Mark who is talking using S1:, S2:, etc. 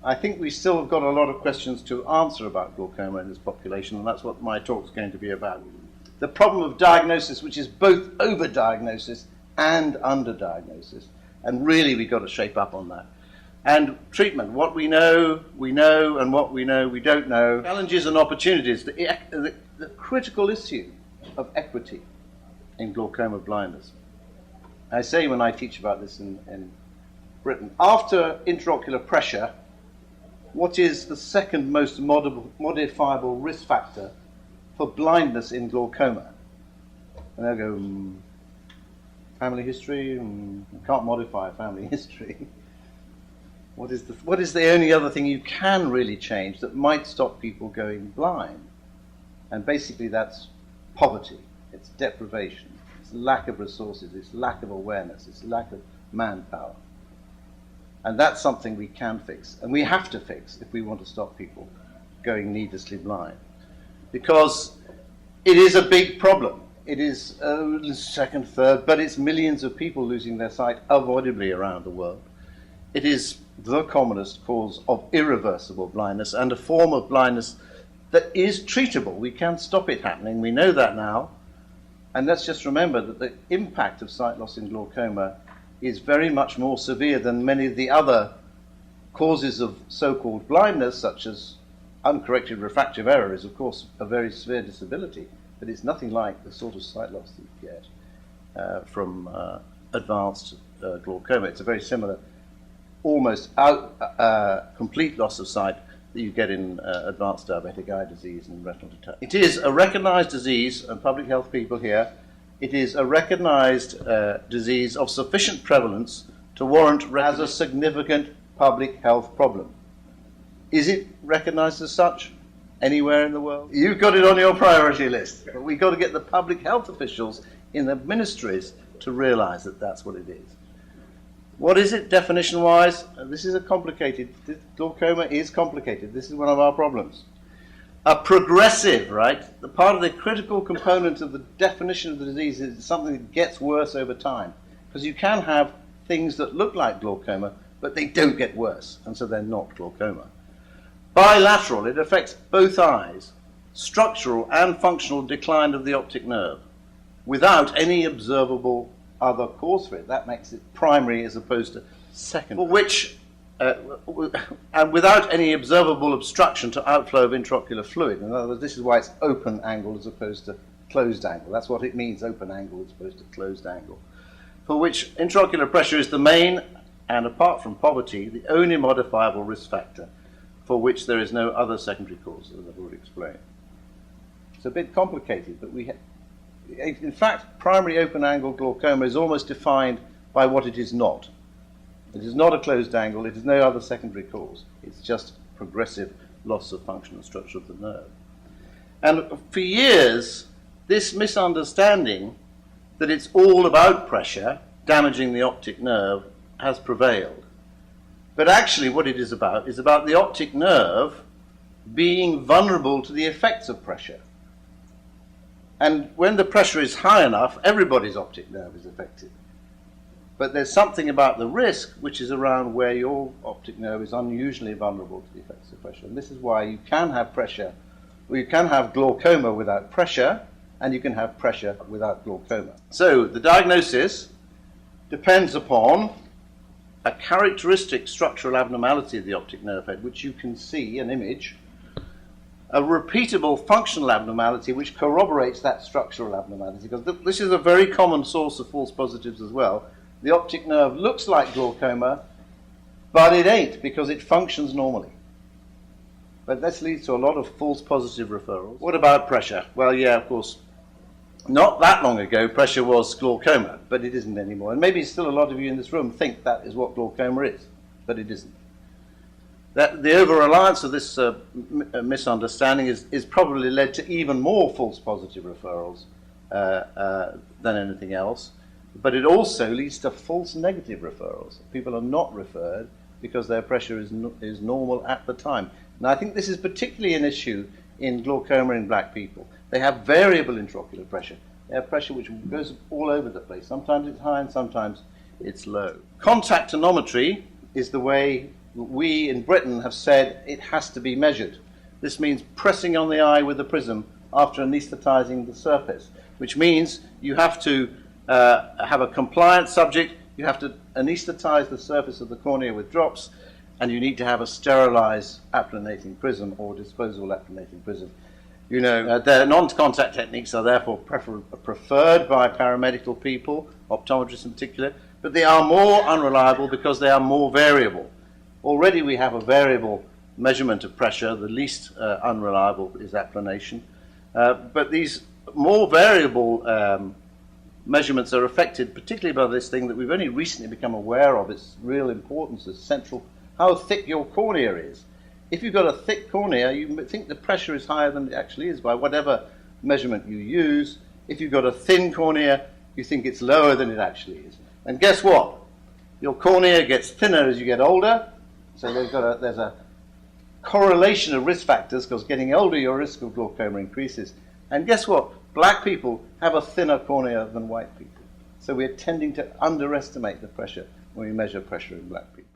S1: I think we still have got a lot of questions to answer about glaucoma in this population, and that's what my talk is going to be about. The problem of diagnosis, which is both overdiagnosis and underdiagnosis, and really we've got to shape up on that. And treatment, what we know, and what we know, we don't know. Challenges and opportunities, the critical issue of equity in glaucoma blindness. I say when I teach about this in Britain, after intraocular pressure, what is the second most modifiable risk factor for blindness in glaucoma? And they'll go, family history, can't modify family history. What is the only other thing you can really change that might stop people going blind? And basically that's poverty, it's deprivation, it's lack of resources, it's lack of awareness, it's lack of manpower. And that's something we can fix, and we have to fix if we want to stop people going needlessly blind. Because it is a big problem. It is second, third, but it's millions of people losing their sight avoidably around the world. It is the commonest cause of irreversible blindness, and a form of blindness that is treatable. We can stop it happening. We know that now. And let's just remember that the impact of sight loss in glaucoma is very much more severe than many of the other causes of so-called blindness, such as uncorrected refractive error is, of course, a very severe disability, but it's nothing like the sort of sight loss that you get from advanced glaucoma. It's a very similar, almost complete loss of sight that you get in advanced diabetic eye disease and retinal detachment. It is a recognized disease, and public health people here, it is a recognized disease of sufficient prevalence to warrant as a significant public health problem. Is it recognized as such anywhere in the world? You've got it on your priority list, but we've got to get the public health officials in the ministries to realize that that's what it is. What is it definition-wise? This is glaucoma is complicated. This is one of our problems. A progressive, right? The part of the critical component of the definition of the disease is something that gets worse over time. Because you can have things that look like glaucoma, but they don't get worse, and so they're not glaucoma. Bilateral, it affects both eyes. Structural and functional decline of the optic nerve, without any observable other cause for it. That makes it primary as opposed to secondary. For which, and without any observable obstruction to outflow of intraocular fluid. In other words, this is why it's open angle as opposed to closed angle. That's what it means, open angle as opposed to closed angle. For which intraocular pressure is the main, and apart from poverty, the only modifiable risk factor for which there is no other secondary cause, as I've already explained. It's a bit complicated, but in fact, primary open-angle glaucoma is almost defined by what it is not. It is not a closed angle, it is no other secondary cause. It's just progressive loss of function and structure of the nerve. And for years, this misunderstanding that it's all about pressure damaging the optic nerve has prevailed. But actually what it is about the optic nerve being vulnerable to the effects of pressure. And when the pressure is high enough, everybody's optic nerve is affected. But there's something about the risk which is around where your optic nerve is unusually vulnerable to the effects of pressure. And this is why you can have pressure, or you can have glaucoma without pressure, and you can have pressure without glaucoma. So the diagnosis depends upon a characteristic structural abnormality of the optic nerve head, which you can see, an image, a repeatable functional abnormality which corroborates that structural abnormality, because this is a very common source of false positives as well. The optic nerve looks like glaucoma, but it ain't, because it functions normally. But this leads to a lot of false positive referrals. What about pressure? Well, yeah, of course, not that long ago pressure was glaucoma, but it isn't anymore. And maybe still a lot of you in this room think that is what glaucoma is, but it isn't. The over-reliance of this misunderstanding is probably led to even more false positive referrals than anything else. But it also leads to false negative referrals. People are not referred because their pressure is normal at the time. And I think this is particularly an issue in glaucoma in black people. They have variable intraocular pressure. They have pressure which goes all over the place. Sometimes it's high and sometimes it's low. Contact tonometry is the way we in Britain have said it has to be measured. This means pressing on the eye with the prism after anaesthetizing the surface, which means you have to have a compliant subject, you have to anesthetize the surface of the cornea with drops, and you need to have a sterilized applanating prism or disposable applanating prism. You know, the non-contact techniques are therefore preferred by paramedical people, optometrists in particular, but they are more unreliable because they are more variable. Already we have a variable measurement of pressure. The least unreliable is applanation. But these more variable measurements are affected particularly by this thing that we've only recently become aware of, its real importance, is central, how thick your cornea is. If you've got a thick cornea, you think the pressure is higher than it actually is by whatever measurement you use. If you've got a thin cornea, you think it's lower than it actually is. And guess what? Your cornea gets thinner as you get older, so there's a correlation of risk factors, because getting older your risk of glaucoma increases. And guess what? Black people have a thinner cornea than white people. So we're tending to underestimate the pressure when we measure pressure in black people.